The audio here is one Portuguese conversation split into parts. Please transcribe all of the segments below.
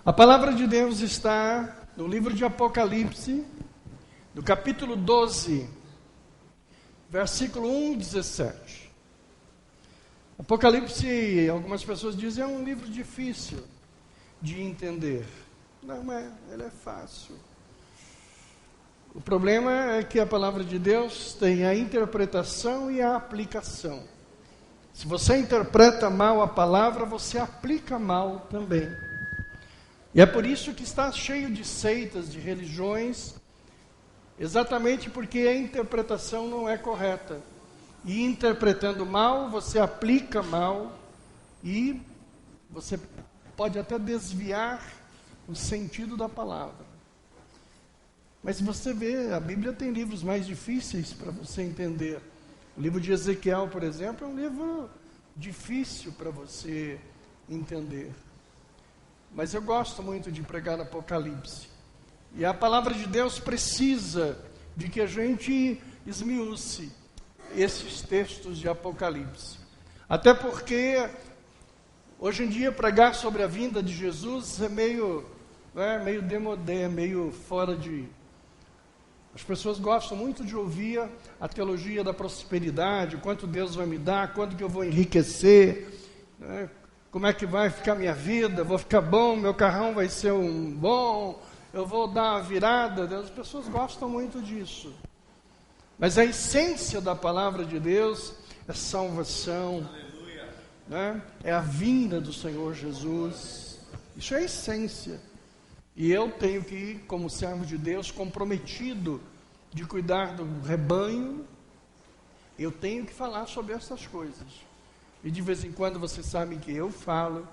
A palavra de Deus está no livro de Apocalipse, no capítulo 12, versículo 1, 17. Apocalipse, algumas pessoas dizem, é um livro difícil de entender. Não é, ele é fácil. O problema é que a palavra de Deus tem a interpretação e a aplicação. Se você interpreta mal a palavra, você aplica mal também. E é por isso que está cheio de seitas, de religiões, exatamente porque a interpretação não é correta. E interpretando mal, você aplica mal e você pode até desviar o sentido da palavra. Mas se você vê, a Bíblia tem livros mais difíceis para você entender. O livro de Ezequiel, por exemplo, é um livro difícil para você entender. Mas eu gosto muito de pregar Apocalipse. E a palavra de Deus precisa de que a gente esmiúce esses textos de Apocalipse. Até porque, hoje em dia, pregar sobre a vinda de Jesus é meio demodé, meio fora de... As pessoas gostam muito de ouvir a teologia da prosperidade, quanto Deus vai me dar, quanto que eu vou enriquecer, né? Como é que vai ficar minha vida, vou ficar bom, meu carrão vai ser um bom, eu vou dar uma virada. As pessoas gostam muito disso. Mas a essência da palavra de Deus é salvação, né? É a vinda do Senhor Jesus. Isso é a essência. E eu tenho que ir, como servo de Deus, comprometido de cuidar do rebanho, eu tenho que falar sobre essas coisas. E de vez em quando vocês sabem que eu falo,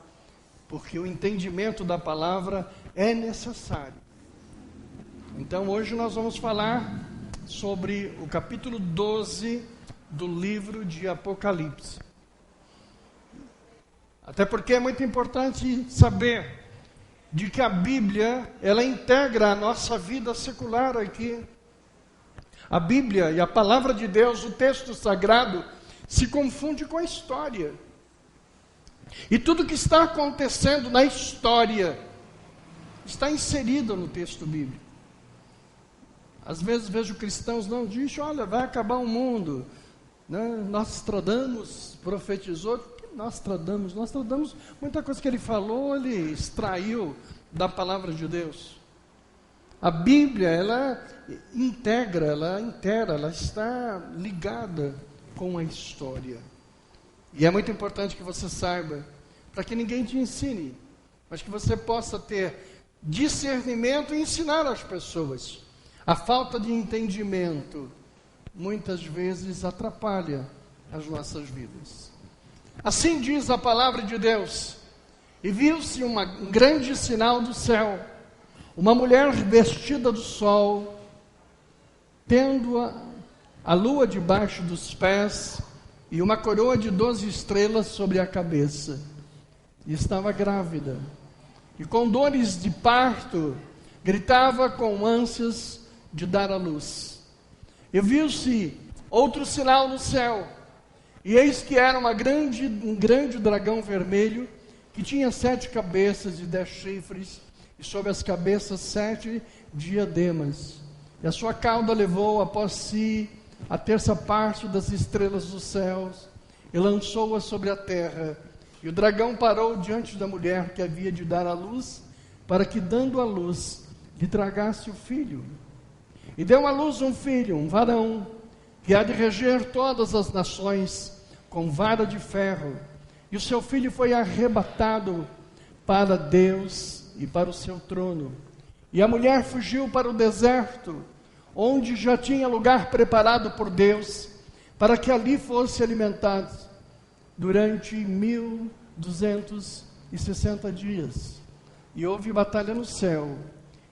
porque o entendimento da palavra é necessário. Então hoje nós vamos falar sobre o capítulo 12 do livro de Apocalipse. Até porque é muito importante saber de que a Bíblia, ela integra a nossa vida secular aqui. A Bíblia e a palavra de Deus, o texto sagrado, se confunde com a história. E tudo que está acontecendo na história está inserido no texto bíblico. Às vezes vejo cristãos não dizem, olha, vai acabar o mundo, né? Nostradamus profetizou. Nostradamus, muita coisa que ele falou, ele extraiu da palavra de Deus. A Bíblia, ela integra, ela está ligada com a história. E é muito importante que você saiba, para que ninguém te ensine, mas que você possa ter discernimento e ensinar as pessoas. A falta de entendimento, muitas vezes, atrapalha as nossas vidas. Assim diz a palavra de Deus: e viu-se um grande sinal do céu, uma mulher vestida do sol, tendo a lua debaixo dos pés e uma coroa de 12 estrelas sobre a cabeça. E estava grávida, e com dores de parto, gritava com ânsias de dar à luz. E viu-se outro sinal no céu, e eis que era um grande dragão vermelho, que tinha 7 cabeças e 10 chifres, e sobre as cabeças 7 diademas. E a sua cauda levou após si a terça parte das estrelas dos céus, e lançou-a sobre a terra. E o dragão parou diante da mulher que havia de dar à luz, para que, dando à luz, lhe tragasse o filho. E deu à luz um filho, um varão, que há de reger todas as nações com vara de ferro. E o seu filho foi arrebatado para Deus e para o seu trono. E a mulher fugiu para o deserto, onde já tinha lugar preparado por Deus, para que ali fosse alimentada durante 1260 dias. E houve batalha no céu.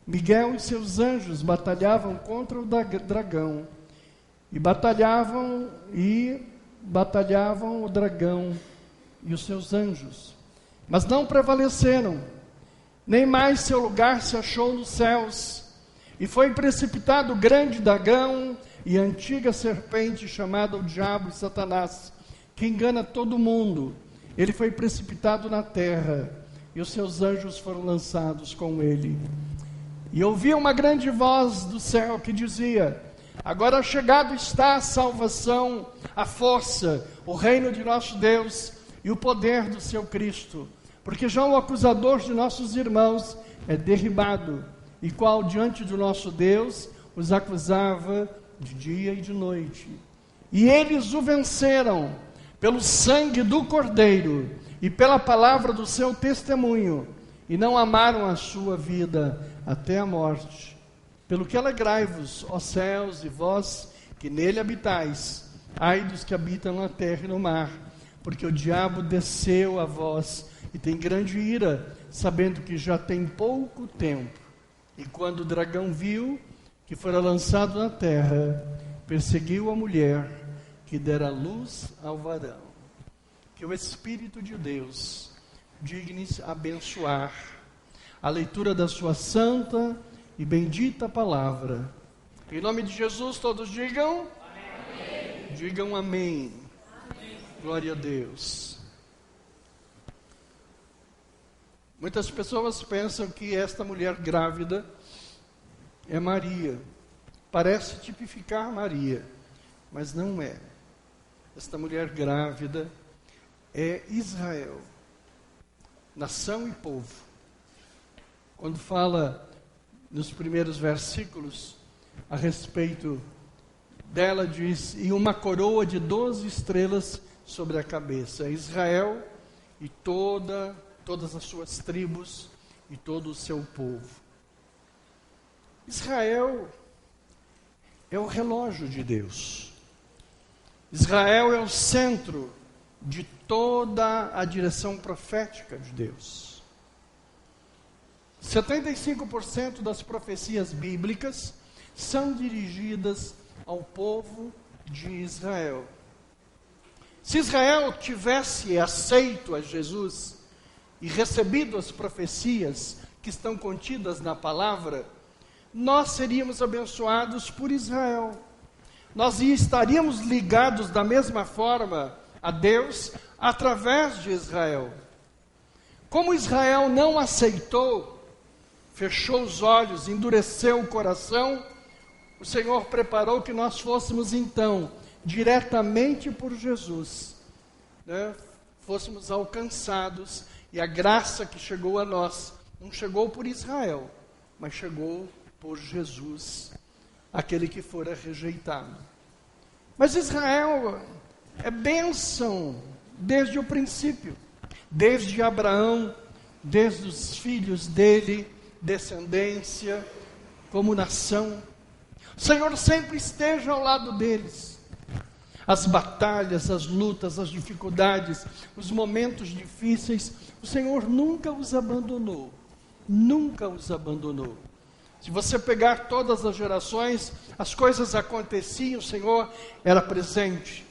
Miguel e seus anjos batalhavam contra o dragão. E batalhavam o dragão e os seus anjos. Mas não prevaleceram, nem mais seu lugar se achou nos céus. E foi precipitado o grande dragão e a antiga serpente, chamada o diabo e Satanás, que engana todo mundo. Ele foi precipitado na terra, e os seus anjos foram lançados com ele. E ouvi uma grande voz do céu que dizia: agora chegado está a salvação, a força, o reino de nosso Deus e o poder do seu Cristo, porque já o acusador de nossos irmãos é derribado, e qual diante do nosso Deus os acusava de dia e de noite. E eles o venceram pelo sangue do Cordeiro e pela palavra do seu testemunho, e não amaram a sua vida até a morte. Pelo que alegrai-vos, ó céus, e vós que nele habitais, ai dos que habitam na terra e no mar, porque o diabo desceu a vós e tem grande ira, sabendo que já tem pouco tempo. E quando o dragão viu que fora lançado na terra, perseguiu a mulher que dera luz ao varão. Que o Espírito de Deus digne-se abençoar a leitura da sua santa e bendita palavra. Em nome de Jesus, todos digam amém. Digam amém. Amém. Glória a Deus. Muitas pessoas pensam que esta mulher grávida é Maria. Parece tipificar Maria, mas não é. Esta mulher grávida é Israel, nação e povo. Quando fala nos primeiros versículos a respeito dela, diz: e uma coroa de 12 estrelas sobre a cabeça. Israel e todas as suas tribos e todo o seu povo. Israel é o relógio de Deus. Israel é o centro de toda a direção profética de Deus. 75% das profecias bíblicas são dirigidas ao povo de Israel. Se Israel tivesse aceito a Jesus e recebido as profecias que estão contidas na palavra, nós seríamos abençoados por Israel. Nós estaríamos ligados da mesma forma a Deus através de Israel. Como Israel não aceitou, fechou os olhos, endureceu o coração, o Senhor preparou que nós fôssemos então, diretamente por Jesus, fôssemos alcançados, e a graça que chegou a nós, não chegou por Israel, mas chegou por Jesus, aquele que fora rejeitado. Mas Israel é bênção desde o princípio, desde Abraão, desde os filhos dele, descendência, como nação. O Senhor sempre esteja ao lado deles. As batalhas, as lutas, as dificuldades, os momentos difíceis, o Senhor nunca os abandonou. Nunca os abandonou. Se você pegar todas as gerações, as coisas aconteciam, o Senhor era presente.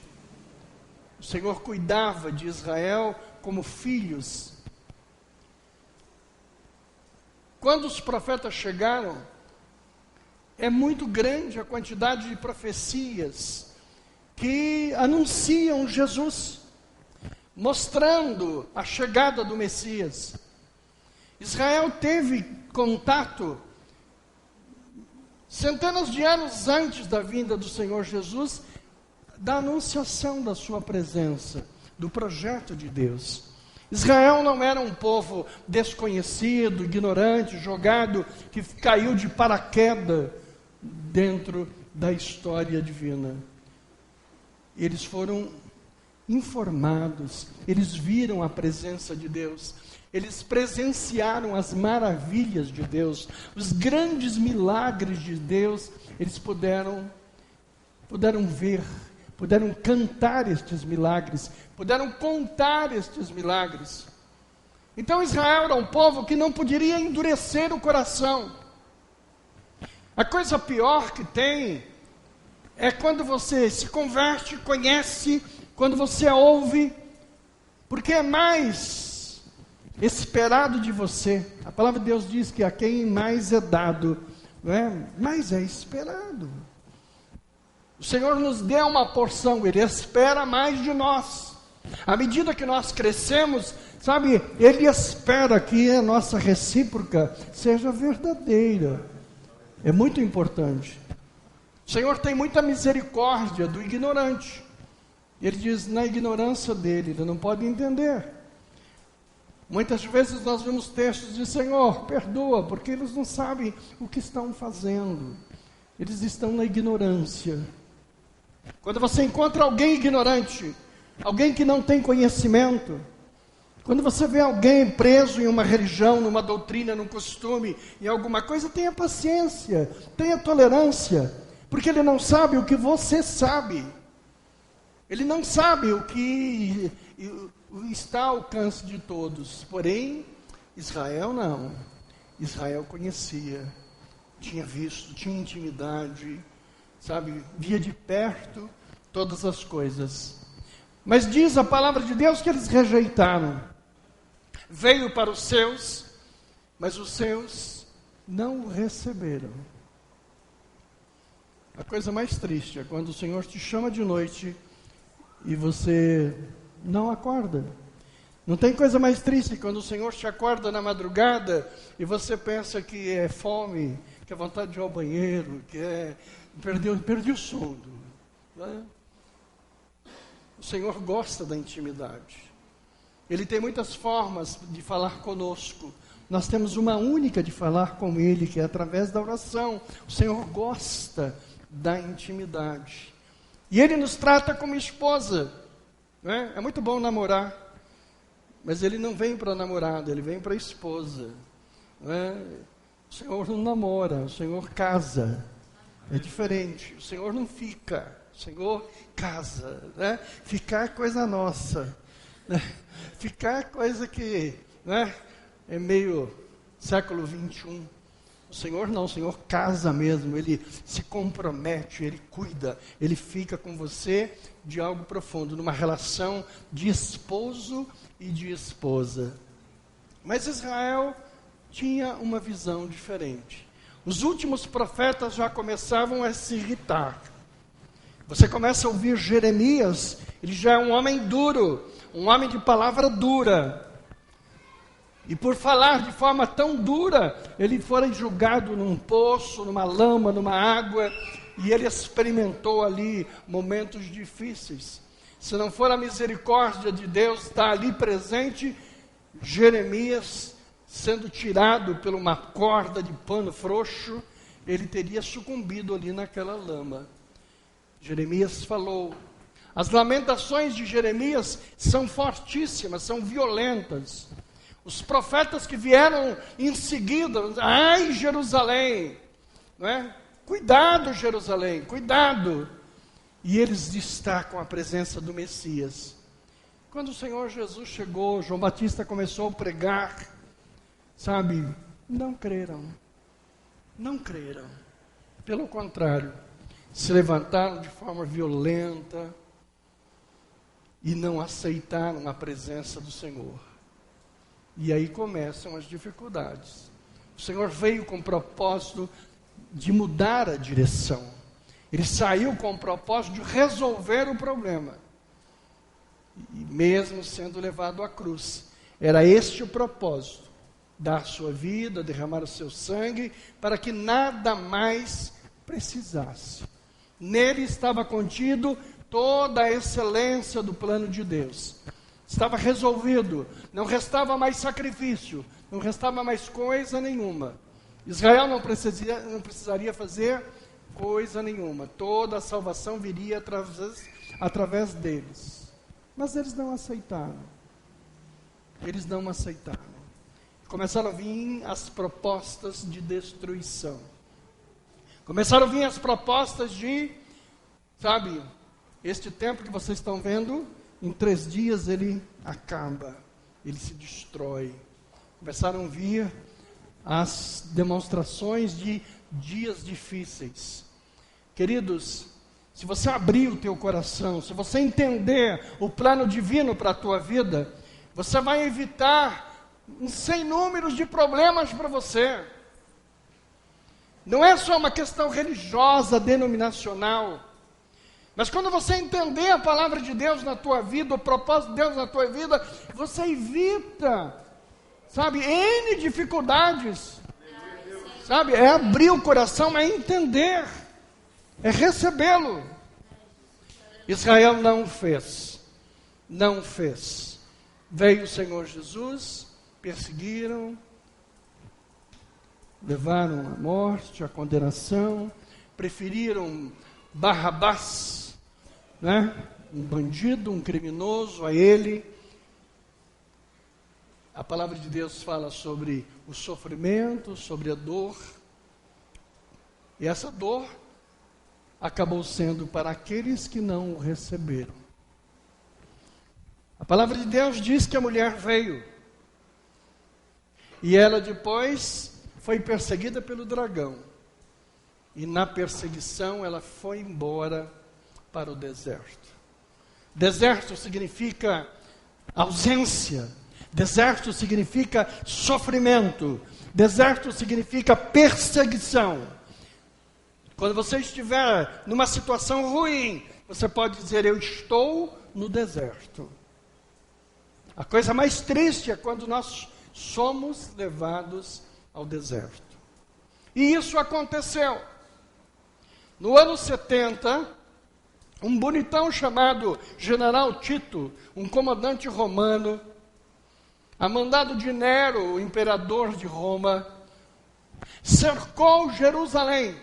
O Senhor cuidava de Israel como filhos. Quando os profetas chegaram, é muito grande a quantidade de profecias que anunciam Jesus, mostrando a chegada do Messias. Israel teve contato centenas de anos antes da vinda do Senhor Jesus, da anunciação da sua presença, do projeto de Deus. Israel não era um povo desconhecido, ignorante, jogado, que caiu de paraquedas dentro da história divina. Eles foram informados, eles viram a presença de Deus, eles presenciaram as maravilhas de Deus, os grandes milagres de Deus, eles puderam ver, puderam cantar estes milagres, puderam contar estes milagres. Então Israel era um povo que não poderia endurecer o coração. A coisa pior que tem é quando você se converte, conhece, quando você ouve, porque é mais esperado de você. A palavra de Deus diz que a quem mais é dado, não é? Mais é esperado. O Senhor nos deu uma porção, Ele espera mais de nós. À medida que nós crescemos, Sabe, Ele espera que a nossa recíproca seja verdadeira. É muito importante. O Senhor tem muita misericórdia do ignorante. Ele diz, na ignorância dele, ele não pode entender. Muitas vezes nós vemos textos de Senhor, perdoa, porque eles não sabem o que estão fazendo. Eles estão na ignorância. Quando você encontra alguém ignorante, alguém que não tem conhecimento, quando você vê alguém preso em uma religião, numa doutrina, num costume, em alguma coisa, tenha paciência, tenha tolerância, porque ele não sabe o que você sabe. Ele não sabe o que está ao alcance de todos. Porém, Israel não. Israel conhecia, tinha visto, tinha intimidade, sabe, via de perto todas as coisas. Mas diz a palavra de Deus que eles rejeitaram. Veio para os seus, mas os seus não o receberam. A coisa mais triste é quando o Senhor te chama de noite e você não acorda. Não tem coisa mais triste quando o Senhor te acorda na madrugada e você pensa que é fome, que é vontade de ir ao banheiro, que é perdi o sono. Né? O Senhor gosta da intimidade. Ele tem muitas formas de falar conosco. Nós temos uma única de falar com Ele, que é através da oração. O Senhor gosta da intimidade. E Ele nos trata como esposa. Né? É muito bom namorar, mas Ele não vem para a namorada, Ele vem para a esposa. Né? O Senhor não namora, o Senhor casa. É diferente. O Senhor não fica, o Senhor casa. Né? Ficar é coisa nossa. Né? Ficar é coisa que, né, é meio século 21. O Senhor não, o Senhor casa mesmo, Ele se compromete, Ele cuida, Ele fica com você de algo profundo, numa relação de esposo e de esposa. Mas Israel tinha uma visão diferente. Os últimos profetas já começavam a se irritar. Você começa a ouvir Jeremias, ele já é um homem duro, um homem de palavra dura. E por falar de forma tão dura, ele foi julgado num poço, numa lama, numa água, e ele experimentou ali momentos difíceis. Se não for a misericórdia de Deus estar ali presente, Jeremias, sendo tirado por uma corda de pano frouxo, ele teria sucumbido ali naquela lama. Jeremias falou. As lamentações de Jeremias são fortíssimas, são violentas. Os profetas que vieram em seguida, ai Jerusalém, não é? Cuidado Jerusalém, cuidado. E eles destacam a presença do Messias. Quando o Senhor Jesus chegou, João Batista começou a pregar, sabe, não creram. Não creram. Pelo contrário, se levantaram de forma violenta e não aceitaram a presença do Senhor. E aí começam as dificuldades. O Senhor veio com o propósito de mudar a direção. Ele saiu com o propósito de resolver o problema. E mesmo sendo levado à cruz, era este o propósito: dar sua vida, derramar o seu sangue, para que nada mais precisasse. Nele estava contido toda a excelência do plano de Deus. Estava resolvido, não restava mais sacrifício, não restava mais coisa nenhuma. Israel não precisaria fazer coisa nenhuma, toda a salvação viria através deles. Mas eles não aceitaram. Eles não aceitaram. Começaram a vir as propostas de destruição. Começaram a vir as propostas de, sabe, este templo que vocês estão vendo, em 3 dias ele acaba, ele se destrói. Começaram a vir as demonstrações de dias difíceis. Queridos, se você abrir o teu coração, se você entender o plano divino para a tua vida, você vai evitar um sem números de problemas para você. Não é só uma questão religiosa, denominacional. Mas quando você entender a palavra de Deus na tua vida, o propósito de Deus na tua vida, você evita, sabe, N dificuldades. Sabe, é abrir o coração, é entender, é recebê-lo. Israel não fez. Veio o Senhor Jesus, perseguiram, levaram à morte, à condenação, preferiram Barrabás, né? Um bandido, um criminoso, a ele. A palavra de Deus fala sobre o sofrimento, sobre a dor. E essa dor acabou sendo para aqueles que não o receberam. A palavra de Deus diz que a mulher veio. E ela depois foi perseguida pelo dragão. E na perseguição ela foi embora para o deserto. Deserto significa ausência. Deserto significa sofrimento. Deserto significa perseguição. Quando você estiver numa situação ruim, você pode dizer: eu estou no deserto. A coisa mais triste é quando nós somos levados ao deserto. E isso aconteceu. No ano 70, um bonitão chamado General Tito, um comandante romano, a mandado de Nero, o imperador de Roma, cercou Jerusalém.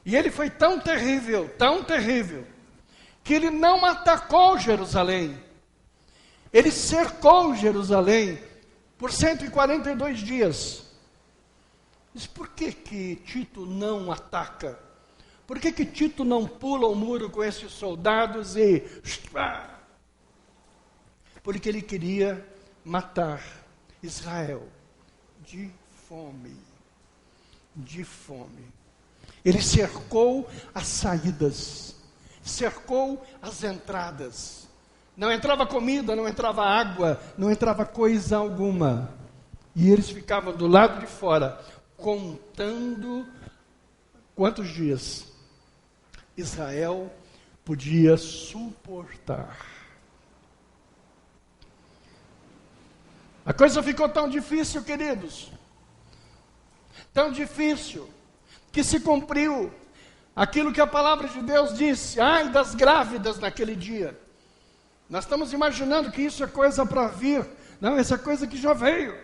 E ele foi tão terrível, que ele não atacou Jerusalém. Ele cercou Jerusalém por 142 dias. Mas por que Tito não ataca? Por que Tito não pula o muro com esses soldados e... Porque ele queria matar Israel de fome. De fome. Ele cercou as saídas, cercou as entradas. Não entrava comida, não entrava água, não entrava coisa alguma. E eles ficavam do lado de fora, contando quantos dias Israel podia suportar. A coisa ficou tão difícil, queridos, tão difícil, que se cumpriu aquilo que a palavra de Deus disse: ai das grávidas naquele dia. Nós estamos imaginando que isso é coisa para vir. Não, essa é coisa que já veio.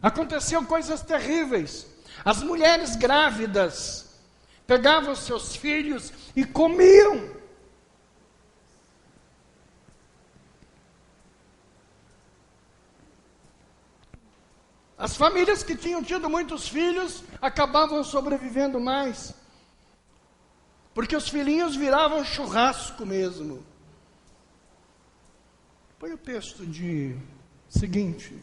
Aconteciam coisas terríveis. As mulheres grávidas pegavam seus filhos e comiam. As famílias que tinham tido muitos filhos acabavam sobrevivendo mais. Porque os filhinhos viravam churrasco mesmo. Põe o texto de seguinte.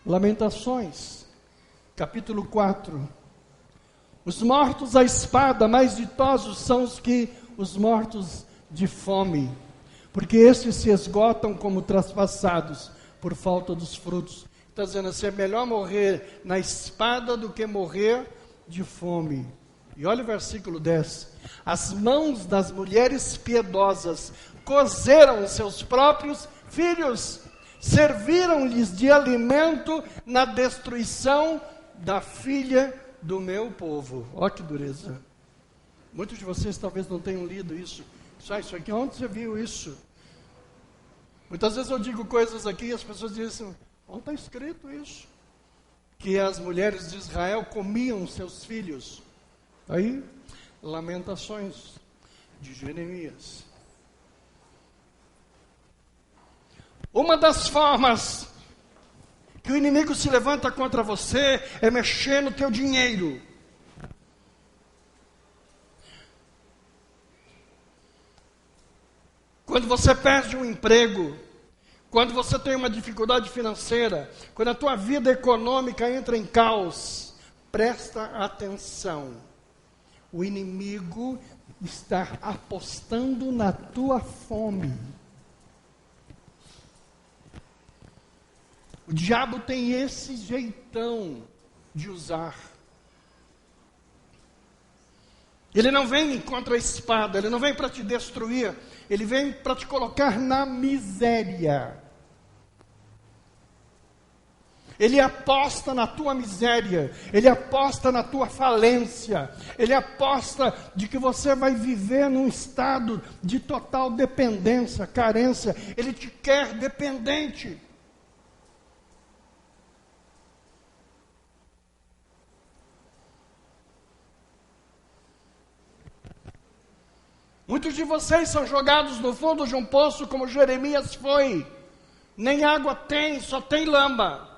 Lamentações, capítulo 4. Os mortos à espada, mais ditosos são os mortos de fome, porque estes se esgotam como traspassados por falta dos frutos. Está dizendo assim, é melhor morrer na espada do que morrer de fome. E olha o versículo 10. As mãos das mulheres piedosas cozeram seus próprios filhos, serviram-lhes de alimento na destruição da filha do meu povo. Olha que dureza. Muitos de vocês talvez não tenham lido isso. Isso aqui, onde você viu isso? Muitas vezes eu digo coisas aqui e as pessoas dizem assim, onde está escrito isso? Que as mulheres de Israel comiam seus filhos. Aí, Lamentações de Jeremias. Uma das formas que o inimigo se levanta contra você é mexer no teu dinheiro. Quando você perde um emprego, quando você tem uma dificuldade financeira, quando a tua vida econômica entra em caos, presta atenção. O inimigo está apostando na tua fome. O diabo tem esse jeitão de usar. Ele não vem contra a espada, ele não vem para te destruir, ele vem para te colocar na miséria. Ele aposta na tua miséria, ele aposta na tua falência, ele aposta de que você vai viver num estado de total dependência, carência, ele te quer dependente. Muitos de vocês são jogados no fundo de um poço como Jeremias foi. Nem água tem, só tem lama.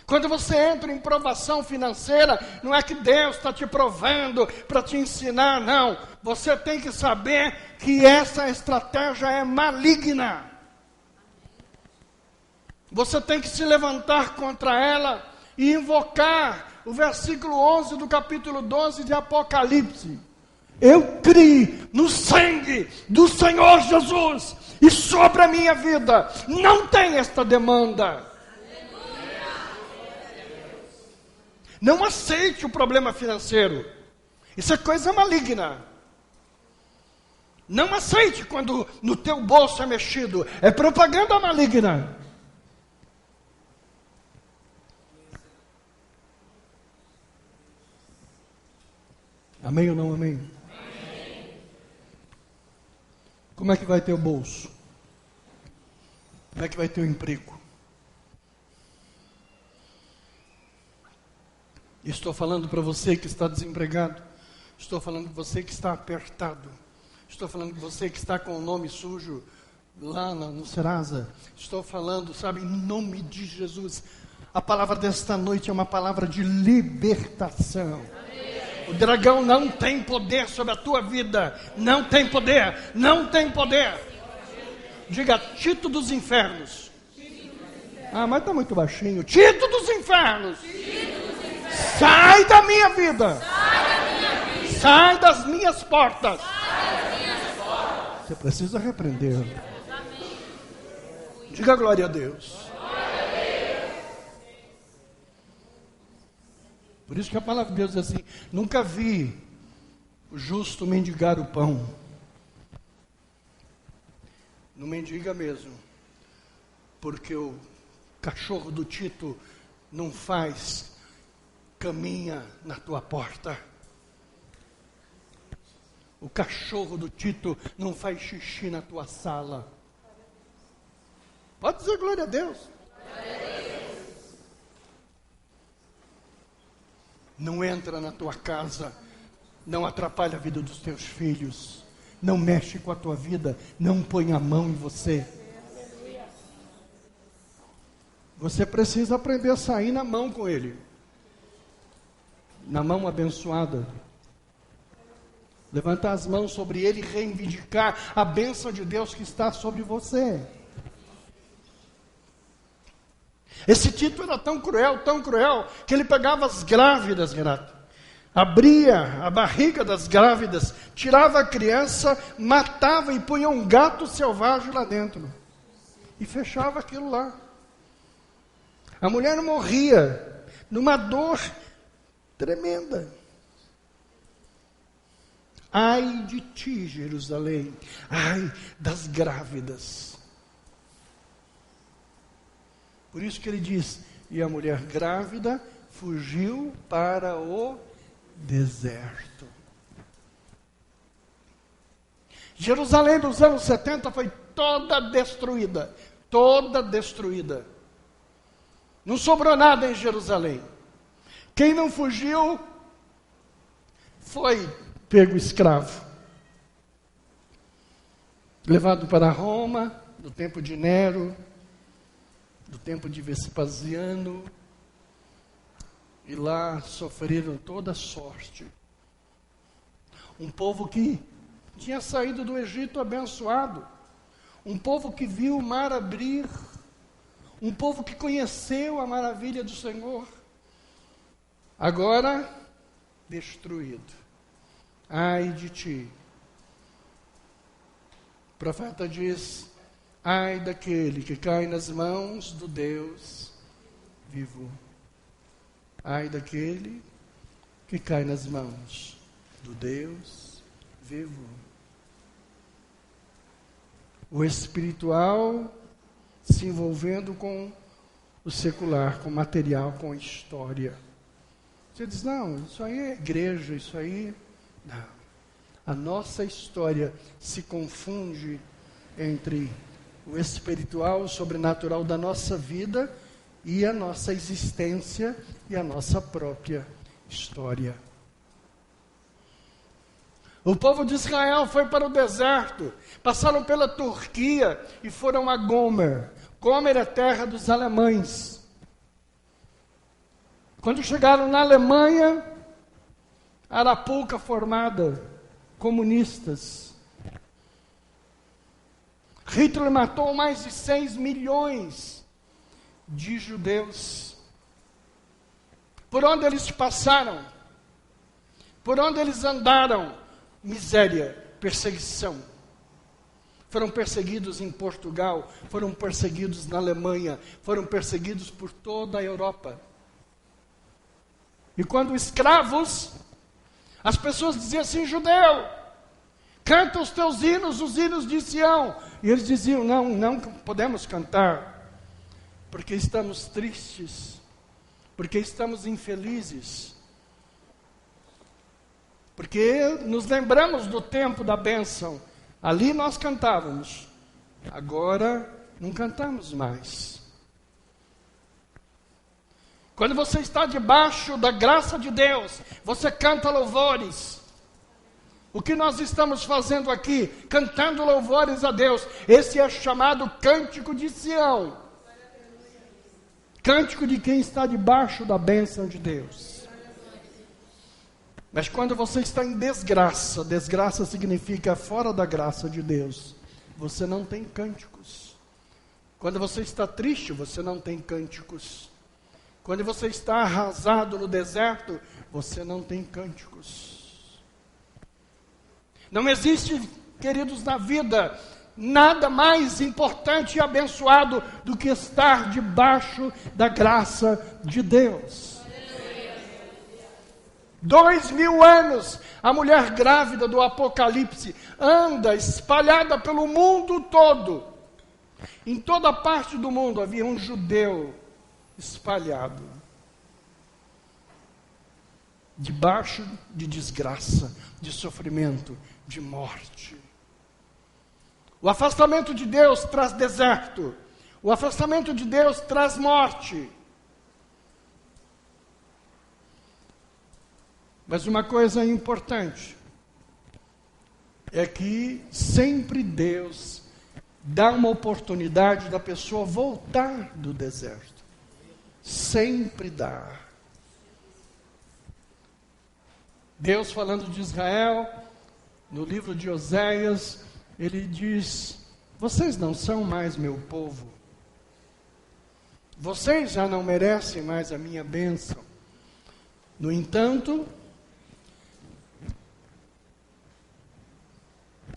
Quando você entra em provação financeira, não é que Deus está te provando para te ensinar, não. Você tem que saber que essa estratégia é maligna. Você tem que se levantar contra ela e invocar o versículo 11 do capítulo 12 de Apocalipse. Eu criei no sangue do Senhor Jesus e sobre a minha vida não tem esta demanda. Não aceite o problema financeiro. Isso é coisa maligna. Não aceite quando no teu bolso é mexido. É propaganda maligna. Amém ou não amém? Amém. Como é que vai ter o bolso? Como é que vai ter o emprego? Estou falando para você que está desempregado. Estou falando para você que está apertado. Estou falando para você que está com o nome sujo lá no Serasa. Estou falando, sabe, em nome de Jesus. A palavra desta noite é uma palavra de libertação. O dragão não tem poder sobre a tua vida. Não tem poder. Não tem poder. Diga, Tito dos infernos. Ah, mas está muito baixinho. Tito dos infernos. Sai da minha vida. Sai das minhas portas. Você precisa repreender. Diga glória a Deus. Por isso que a palavra de Deus diz assim: nunca vi o justo mendigar o pão. Não mendiga mesmo, porque o cachorro do Tito não caminha na tua porta. O cachorro do Tito não faz xixi na tua sala. Pode dizer glória a Deus. Glória a Deus. Não entra na tua casa, não atrapalha a vida dos teus filhos, não mexe com a tua vida, não põe a mão em você. Você precisa aprender a sair na mão com ele, na mão abençoada. Levantar as mãos sobre ele e reivindicar a bênção de Deus que está sobre você. Esse Tito era tão cruel, que ele pegava as grávidas, Renato, abria a barriga das grávidas, tirava a criança, matava e punha um gato selvagem lá dentro. E fechava aquilo lá. A mulher morria numa dor tremenda. Ai de ti, Jerusalém, ai das grávidas. Por isso que ele diz, e a mulher grávida fugiu para o deserto. Jerusalém dos anos 70 foi toda destruída. Toda destruída. Não sobrou nada em Jerusalém. Quem não fugiu foi pego escravo. Levado para Roma, no tempo de Nero, do tempo de Vespasiano, e lá sofreram toda sorte. Um povo que tinha saído do Egito abençoado, um povo que viu o mar abrir, um povo que conheceu a maravilha do Senhor, agora destruído. Ai de ti. O profeta diz, Ai daquele que cai nas mãos do Deus vivo. Ai daquele que cai nas mãos do Deus vivo. O espiritual se envolvendo com o secular, com o material, com a história. Você diz, não, isso aí é igreja, isso aí... Não. A nossa história se confunde entre o espiritual, o sobrenatural da nossa vida e a nossa existência e a nossa própria história. O povo de Israel foi para o deserto, passaram pela Turquia e foram a Gomer. Gomer é terra dos alemães. Quando chegaram na Alemanha, Arapuca formada, comunistas. Hitler matou mais de 6 milhões de judeus. Por onde eles passaram? Por onde eles andaram? Miséria, perseguição. Foram perseguidos em Portugal, foram perseguidos na Alemanha, foram perseguidos por toda a Europa. E quando escravos, as pessoas diziam assim, judeu, canta os teus hinos, os hinos de Sião. E eles diziam, não podemos cantar, porque estamos tristes, porque estamos infelizes. Porque nos lembramos do tempo da bênção. Ali nós cantávamos. Agora não cantamos mais. Quando você está debaixo da graça de Deus, você canta louvores. O que nós estamos fazendo aqui? Cantando louvores a Deus. Esse é chamado cântico de Sião. Cântico de quem está debaixo da bênção de Deus. Mas quando você está em desgraça, desgraça significa fora da graça de Deus, você não tem cânticos. Quando você está triste, você não tem cânticos. Quando você está arrasado no deserto, você não tem cânticos. Não existe, queridos, na vida, nada mais importante e abençoado do que estar debaixo da graça de Deus. 2000 anos, a mulher grávida do Apocalipse anda espalhada pelo mundo todo. Em toda parte do mundo havia um judeu espalhado, debaixo de desgraça, de sofrimento, de morte. O afastamento de Deus traz deserto. O afastamento de Deus traz morte. Mas uma coisa importante é que sempre Deus dá uma oportunidade da pessoa voltar do deserto. Sempre dá. Deus falando de Israel, no livro de Oséias, ele diz, vocês não são mais meu povo. Vocês já não merecem mais a minha bênção. No entanto,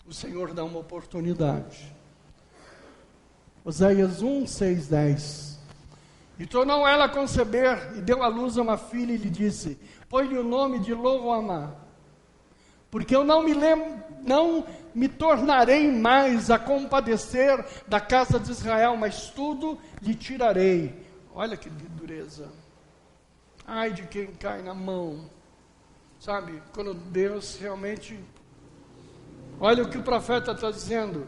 o Senhor dá uma oportunidade. Oséias 1, 6, 10. E tornou ela a conceber, e deu à luz a uma filha, e lhe disse, põe-lhe o nome de Lo-ruhamá, porque eu não me tornarei mais a compadecer da casa de Israel, mas tudo lhe tirarei. Olha que dureza. Ai de quem cai na mão. Sabe, quando Deus realmente... Olha o que o profeta está dizendo.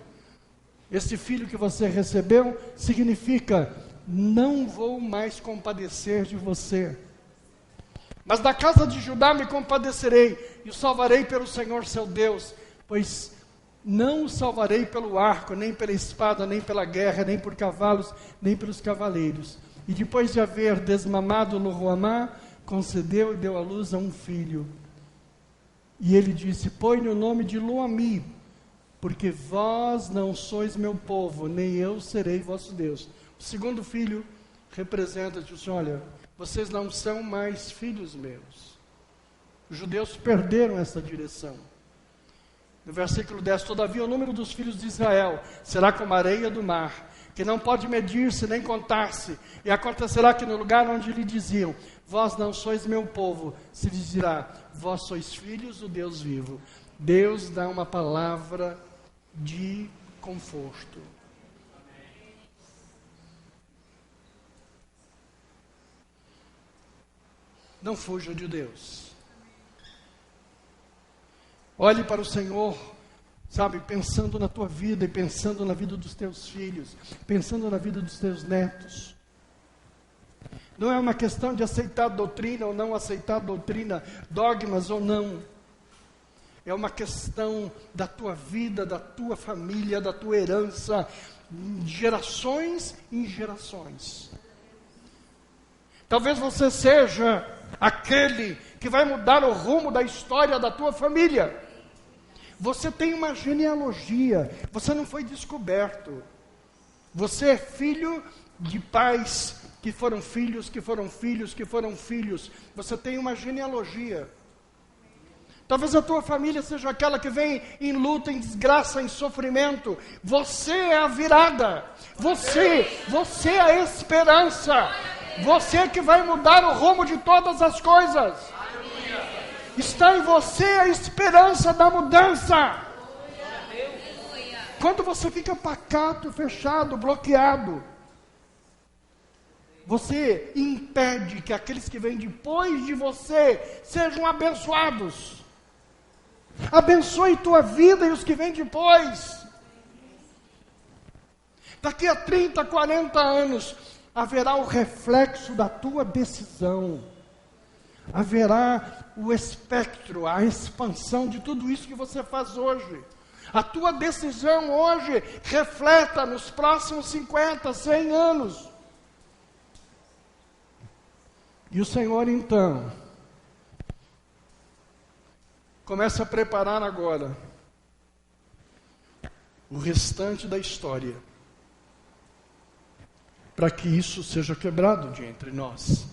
Esse filho que você recebeu significa, não vou mais compadecer de você. Mas da casa de Judá me compadecerei, e o salvarei pelo Senhor seu Deus, pois não o salvarei pelo arco, nem pela espada, nem pela guerra, nem por cavalos, nem pelos cavaleiros. E depois de haver desmamado Lo-ruhamá, concedeu e deu à luz a um filho. E ele disse, põe-lhe o nome de Lo-ammi, porque vós não sois meu povo, nem eu serei vosso Deus. O segundo filho representa, diz, olha, vocês não são mais filhos meus. Os judeus perderam essa direção. No versículo 10, todavia o número dos filhos de Israel será como a areia do mar, que não pode medir-se nem contar-se. E acontecerá que no lugar onde lhe diziam, vós não sois meu povo, se lhes dirá, vós sois filhos do Deus vivo. Deus dá uma palavra de conforto. Não fuja de Deus. Olhe para o Senhor, sabe, pensando na tua vida e pensando na vida dos teus filhos, pensando na vida dos teus netos. Não é uma questão de aceitar doutrina ou não aceitar doutrina, dogmas ou não. É uma questão da tua vida, da tua família, da tua herança, de gerações em gerações. Talvez você seja aquele que vai mudar o rumo da história da tua família. Você tem uma genealogia, você não foi descoberto. Você é filho de pais que foram filhos, que foram filhos, que foram filhos. Você tem uma genealogia. Talvez a tua família seja aquela que vem em luta, em desgraça, em sofrimento. Você é a virada. Você é a esperança. Você é que vai mudar o rumo de todas as coisas. Está em você a esperança da mudança. Quando você fica pacato, fechado, bloqueado, você impede que aqueles que vêm depois de você sejam abençoados. Abençoe tua vida e os que vêm depois. Daqui a 30, 40 anos, haverá o reflexo da tua decisão. Haverá o espectro, a expansão de tudo isso que você faz hoje. A tua decisão hoje refleta nos próximos 50, 100 anos. E o Senhor então começa a preparar agora o restante da história para que isso seja quebrado de entre nós.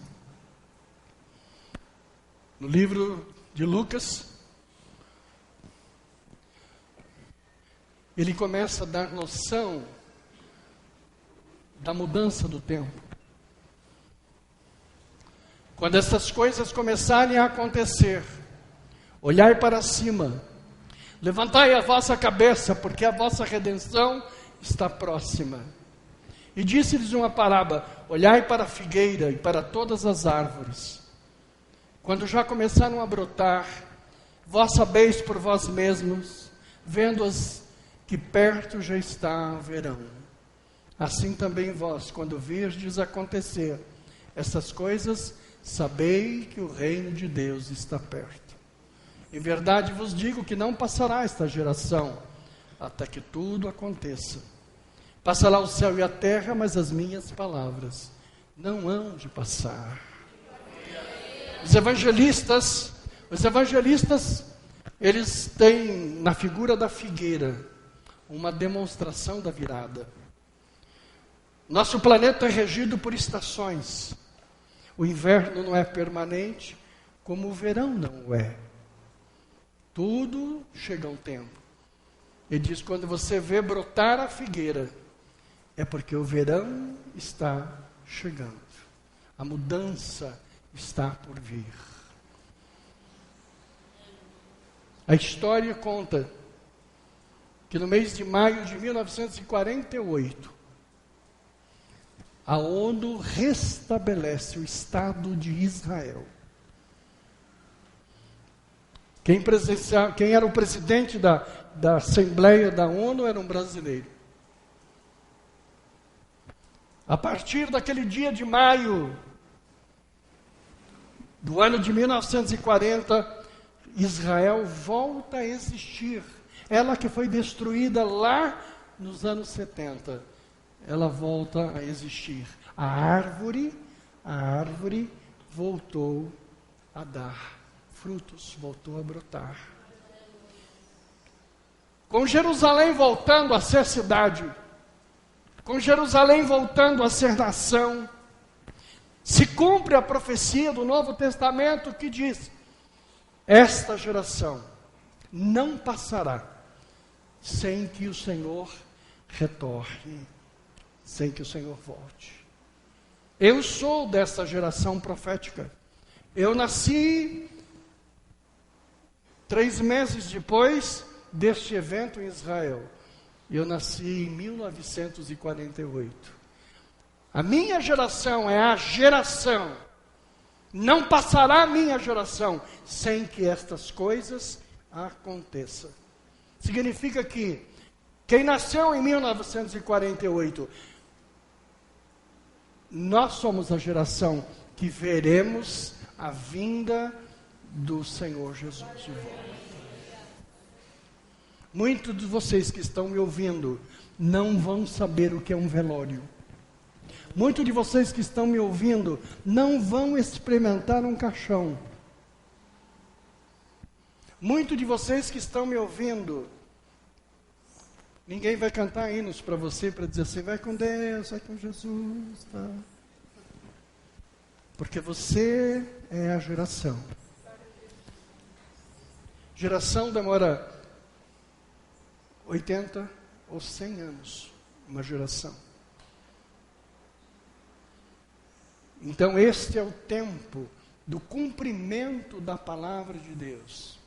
No livro de Lucas, ele começa a dar noção da mudança do tempo. Quando essas coisas começarem a acontecer, olhai para cima, levantai a vossa cabeça, porque a vossa redenção está próxima. E disse-lhes uma parábola, olhai para a figueira e para todas as árvores. Quando já começaram a brotar, vós sabeis por vós mesmos, vendo-as que perto já está o verão. Assim também vós, quando virdes acontecer essas coisas, sabei que o reino de Deus está perto. Em verdade vos digo que não passará esta geração, até que tudo aconteça. Passará o céu e a terra, mas as minhas palavras não hão de passar. Os evangelistas, eles têm na figura da figueira uma demonstração da virada. Nosso planeta é regido por estações. O inverno não é permanente, como o verão não o é. Tudo chega a um tempo. Ele diz, quando você vê brotar a figueira, é porque o verão está chegando. A mudança está por vir. A história conta que no mês de maio de 1948, a ONU restabelece o Estado de Israel. Quem era o presidente da Assembleia da ONU era um brasileiro. A partir daquele dia de maio do ano de 1940, Israel volta a existir. Ela que foi destruída lá nos anos 70, ela volta a existir. A árvore voltou a dar frutos, voltou a brotar. Com Jerusalém voltando a ser cidade, com Jerusalém voltando a ser nação, se cumpre a profecia do Novo Testamento que diz: esta geração não passará sem que o Senhor retorne, sem que o Senhor volte. Eu sou dessa geração profética. Eu nasci 3 meses depois deste evento em Israel. Eu nasci em 1948. A minha geração é a geração. Não passará a minha geração sem que estas coisas aconteçam. Significa que quem nasceu em 1948, nós somos a geração que veremos a vinda do Senhor Jesus de volta. Muitos de vocês que estão me ouvindo não vão saber o que é um velório. Muitos de vocês que estão me ouvindo não vão experimentar um caixão. Muitos de vocês que estão me ouvindo, ninguém vai cantar hinos para você, para dizer assim, vai com Deus, vai com Jesus, tá? Porque você é a geração. Geração demora 80 ou 100 anos, uma geração. Então este é o tempo do cumprimento da palavra de Deus.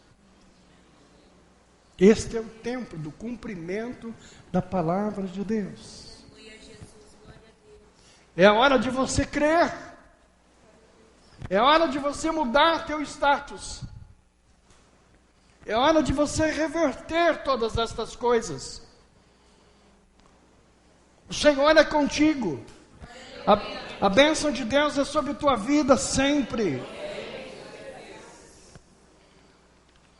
Este é o tempo do cumprimento da palavra de Deus. É a hora de você crer. É a hora de você mudar teu status. É a hora de você reverter todas estas coisas. O Senhor é contigo. A bênção de Deus é sobre a tua vida sempre.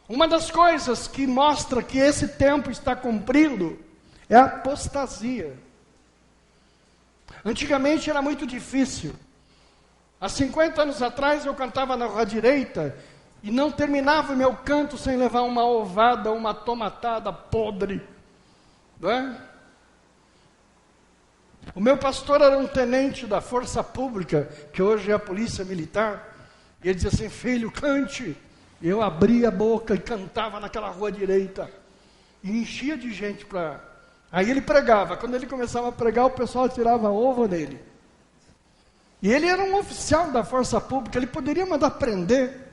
Uma das coisas que mostra que esse tempo está cumprindo é a apostasia. Antigamente era muito difícil. Há 50 anos atrás eu cantava na rua direita e não terminava o meu canto sem levar uma ovada, uma tomatada podre. Não é? O meu pastor era um tenente da Força Pública, que hoje é a Polícia Militar. E ele dizia assim, filho, cante. Eu abria a boca e cantava naquela rua direita. E enchia de gente para... Aí ele pregava. Quando ele começava a pregar, o pessoal tirava ovo nele. E ele era um oficial da Força Pública. Ele poderia mandar prender.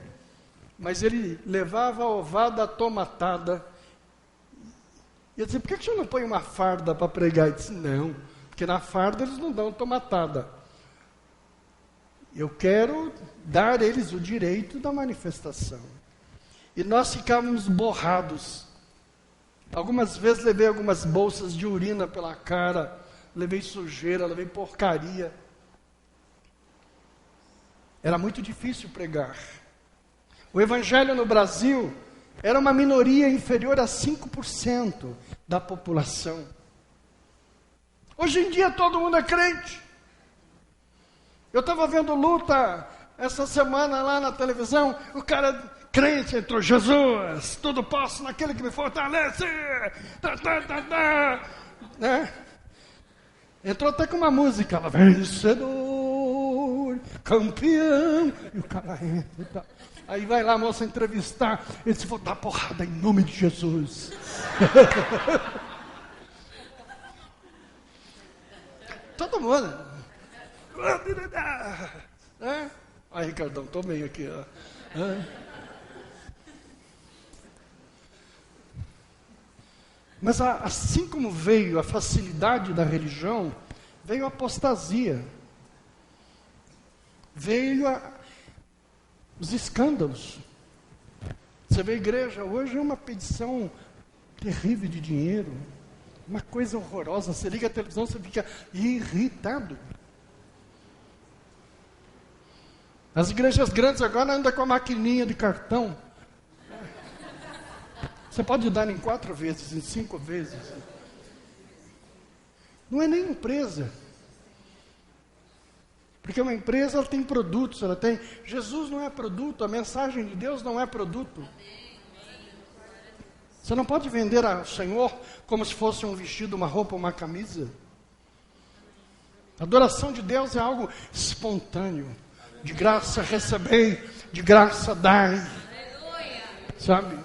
Mas ele levava a ovada tomatada. E eu disse, por que o senhor não põe uma farda para pregar? Ele disse, não, porque na farda eles não dão tomatada. Eu quero dar a eles o direito da manifestação. E nós ficávamos borrados. Algumas vezes levei algumas bolsas de urina pela cara, levei sujeira, levei porcaria. Era muito difícil pregar. O evangelho no Brasil era uma minoria inferior a 5% da população. Hoje em dia todo mundo é crente. Eu estava vendo luta essa semana lá na televisão, o cara crente entrou, Jesus, tudo posso naquele que me fortalece, né? Entrou até com uma música, ela, vencedor, campeão, e o cara entra, aí vai lá a moça entrevistar, ele disse, vou dar porrada em nome de Jesus. Todo mundo, né? Aí, Ricardão, tomei aqui, ó. Mas assim como veio a facilidade da religião, veio a apostasia. Veio os escândalos. Você vê a igreja, hoje é uma petição terrível de dinheiro. Uma coisa horrorosa. Você liga a televisão, você fica irritado. As igrejas grandes agora andam com a maquininha de cartão. Você pode dar em 4 vezes, em 5 vezes. Não é nem empresa. Porque uma empresa ela tem produtos, ela tem... Jesus não é produto, a mensagem de Deus não é produto. Você não pode vender ao Senhor como se fosse um vestido, uma roupa, uma camisa. A adoração de Deus é algo espontâneo. De graça recebei, de graça dai. Sabe?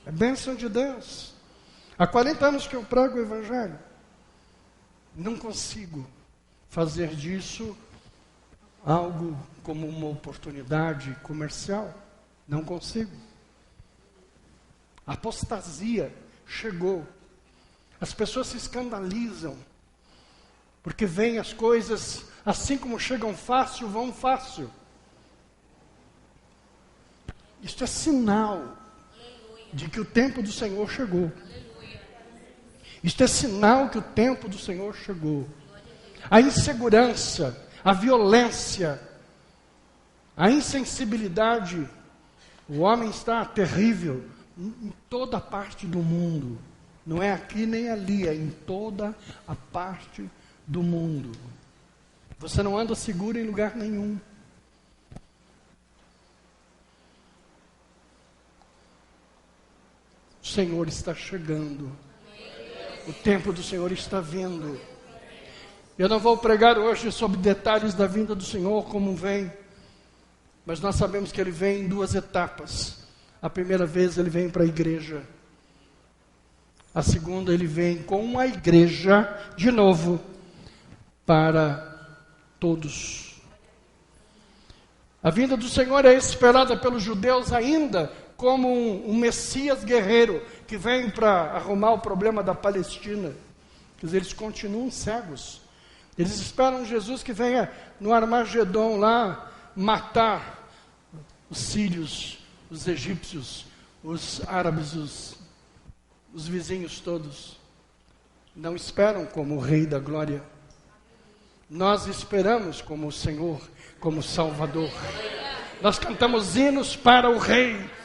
É bênção de Deus. Há 40 anos que eu prego o Evangelho. Não consigo fazer disso algo como uma oportunidade comercial. Não consigo. A apostasia chegou. As pessoas se escandalizam, porque veem as coisas, assim como chegam fácil, vão fácil. Isto é sinal de que o tempo do Senhor chegou. Isto é sinal que o tempo do Senhor chegou. A insegurança, a violência, a insensibilidade, o homem está terrível em toda a parte do mundo. Não é aqui nem ali, é em toda a parte do mundo. Você não anda seguro em lugar nenhum. O Senhor está chegando. O tempo do Senhor está vindo. Eu não vou pregar hoje sobre detalhes da vinda do Senhor, como vem. Mas nós sabemos que Ele vem em 2 etapas. A primeira vez Ele vem para a igreja. A segunda Ele vem com a igreja, de novo, para todos. A vinda do Senhor é esperada pelos judeus ainda como um Messias guerreiro que vem para arrumar o problema da Palestina. Quer dizer, eles continuam cegos. Eles esperam Jesus que venha no Armagedon lá matar os sírios, os egípcios, os árabes, os vizinhos todos. Não esperam como o Rei da Glória. Nós esperamos como o Senhor, como o Salvador. Nós cantamos hinos para o Rei.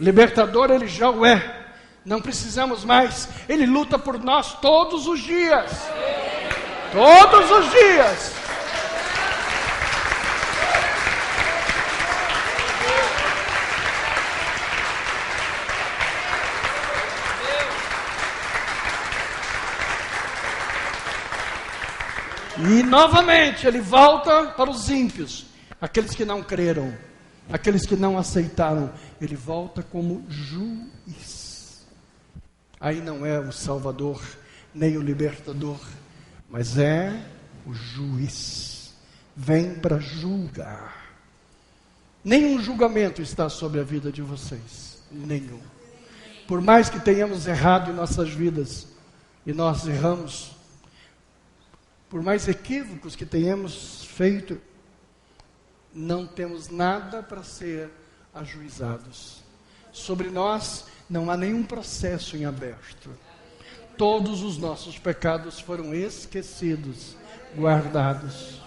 Libertador Ele já o é. Não precisamos mais. Ele luta por nós todos os dias. Todos os dias. E novamente Ele volta para os ímpios, aqueles que não creram, aqueles que não aceitaram. Ele volta como juiz. Aí não é o Salvador, nem o Libertador, mas é o juiz. Vem para julgar. Nenhum julgamento está sobre a vida de vocês. Nenhum. Por mais que tenhamos errado em nossas vidas, e nós erramos, por mais equívocos que tenhamos feito, não temos nada para ser ajuizados. Sobre nós não há nenhum processo em aberto. Todos os nossos pecados foram esquecidos, guardados.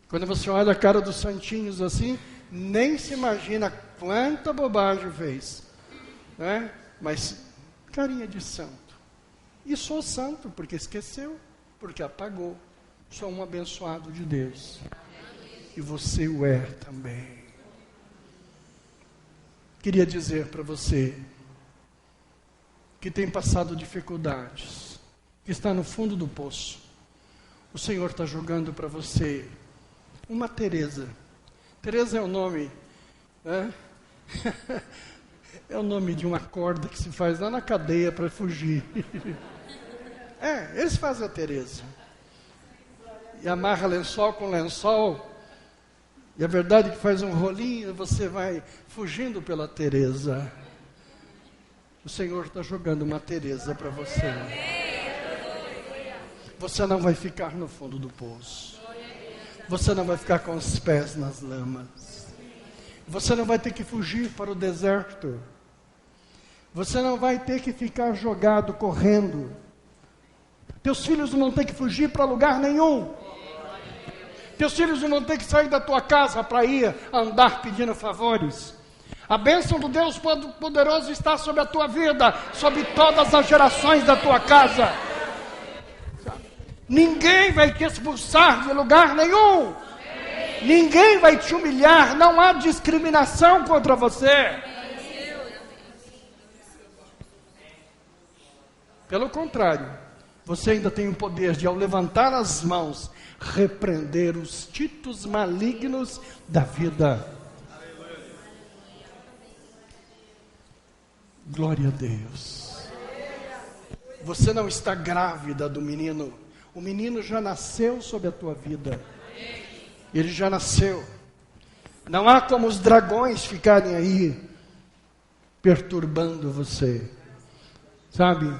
Quando você olha a cara dos santinhos assim, nem se imagina quanta bobagem fez. Mas carinha de santo. E sou santo porque esqueceu, porque apagou. Sou um abençoado de Deus. E você o é também. Queria dizer para você que tem passado dificuldades, que está no fundo do poço. O Senhor está jogando para você uma Teresa. Teresa é o nome, é o nome de uma corda que se faz lá na cadeia para fugir. Eles fazem a Teresa. E amarra lençol com lençol. E a verdade é que faz um rolinho e você vai fugindo pela Teresa. O Senhor está jogando uma Teresa para você. Você não vai ficar no fundo do poço. Você não vai ficar com os pés nas lamas. Você não vai ter que fugir para o deserto. Você não vai ter que ficar jogado, correndo. Teus filhos não vão ter que fugir para lugar nenhum. Teus filhos não vão ter que sair da tua casa para ir andar pedindo favores. A bênção do Deus poderoso está sobre a tua vida, sobre todas as gerações da tua casa. Ninguém vai te expulsar de lugar nenhum. Ninguém vai te humilhar. Não há discriminação contra você. Pelo contrário, você ainda tem o poder de, ao levantar as mãos, repreender os títulos malignos da vida. Glória a Deus. Você não está grávida do menino. O menino já nasceu sobre a tua vida. Ele já nasceu. Não há como os dragões ficarem aí perturbando você. Sabe?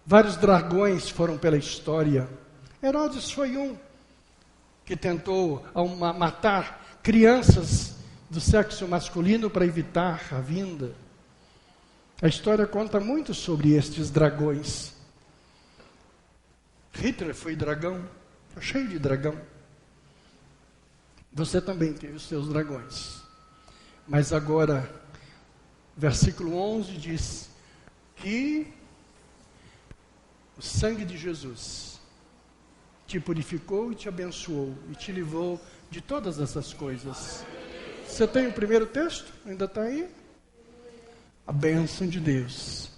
Vários dragões foram pela história. Herodes foi um que tentou matar crianças do sexo masculino para evitar a vinda. A história conta muito sobre estes dragões. Hitler foi dragão, está cheio de dragão. Você também teve os seus dragões. Mas agora, versículo 11 diz que o sangue de Jesus te purificou e te abençoou e te livrou de todas essas coisas. Você tem o primeiro texto? Ainda está aí? A bênção de Deus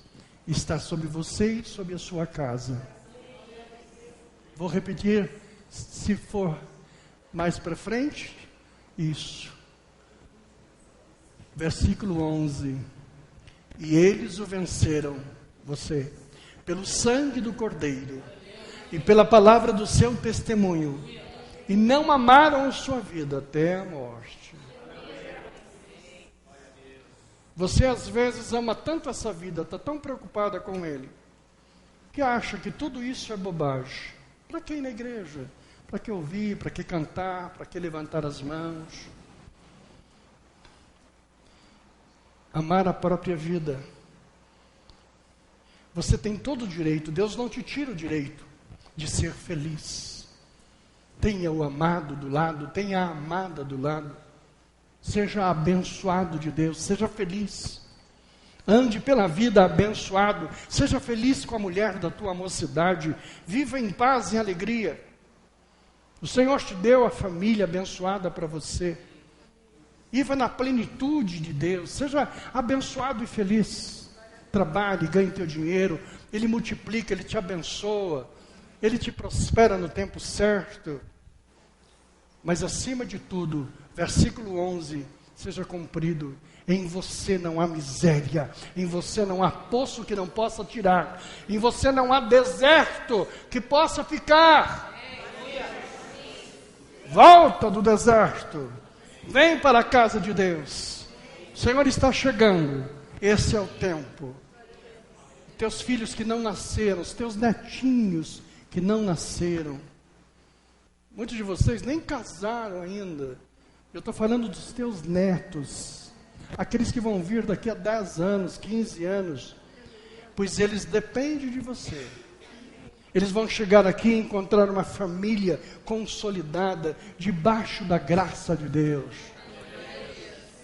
está sobre você e sobre a sua casa. Vou repetir, se for mais para frente, isso. Versículo 11. E eles o venceram, você, pelo sangue do Cordeiro e pela palavra do seu testemunho, e não amaram sua vida até a morte. Você às vezes ama tanto essa vida, está tão preocupada com ele, que acha que tudo isso é bobagem. Para que ir na igreja? Para que ouvir? Para que cantar? Para que levantar as mãos? Amar a própria vida. Você tem todo o direito, Deus não te tira o direito de ser feliz. Tenha o amado do lado, tenha a amada do lado. Seja abençoado de Deus, seja feliz. Ande pela vida abençoado. Seja feliz com a mulher da tua mocidade. Viva em paz e alegria. O Senhor te deu a família abençoada para você. Viva na plenitude de Deus. Seja abençoado e feliz. Trabalhe, ganhe teu dinheiro. Ele multiplica, Ele te abençoa. Ele te prospera no tempo certo. Mas acima de tudo, versículo 11, seja cumprido. Em você não há miséria, em você não há poço que não possa tirar, em você não há deserto que possa ficar. Volta do deserto, vem para a casa de Deus. O Senhor está chegando, esse é o tempo. Teus filhos que não nasceram, os teus netinhos que não nasceram. Muitos de vocês nem casaram ainda. Eu estou falando dos teus netos, aqueles que vão vir daqui a 10 anos, 15 anos, pois eles dependem de você. Eles vão chegar aqui e encontrar uma família consolidada, debaixo da graça de Deus.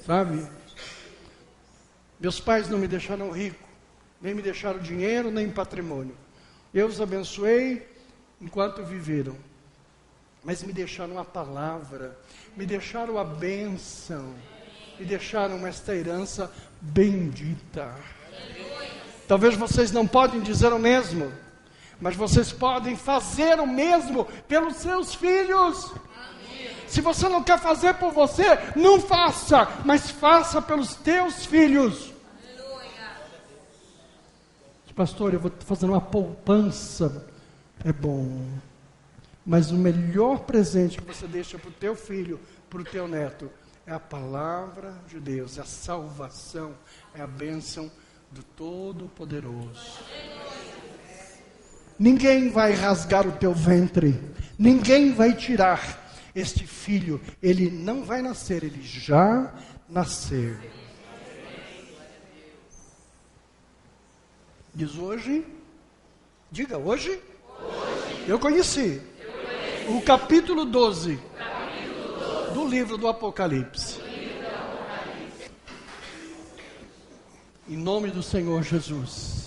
Sabe? Meus pais não me deixaram rico, nem me deixaram dinheiro, nem patrimônio. Eu os abençoei enquanto viveram. Mas me deixaram a palavra, me deixaram a bênção, me deixaram esta herança bendita. Talvez vocês não podem dizer o mesmo, mas vocês podem fazer o mesmo pelos seus filhos. Se você não quer fazer por você, não faça, mas faça pelos teus filhos. Pastor, eu vou fazer uma poupança. É bom. Mas o melhor presente que você deixa para o teu filho, para o teu neto, é a palavra de Deus, é a salvação, é a bênção do Todo-Poderoso. Ninguém vai rasgar o teu ventre, ninguém vai tirar este filho, ele não vai nascer, ele já nasceu. Diz hoje, diga hoje, eu conheci. O capítulo 12 do livro do Apocalipse. Em nome do Senhor Jesus.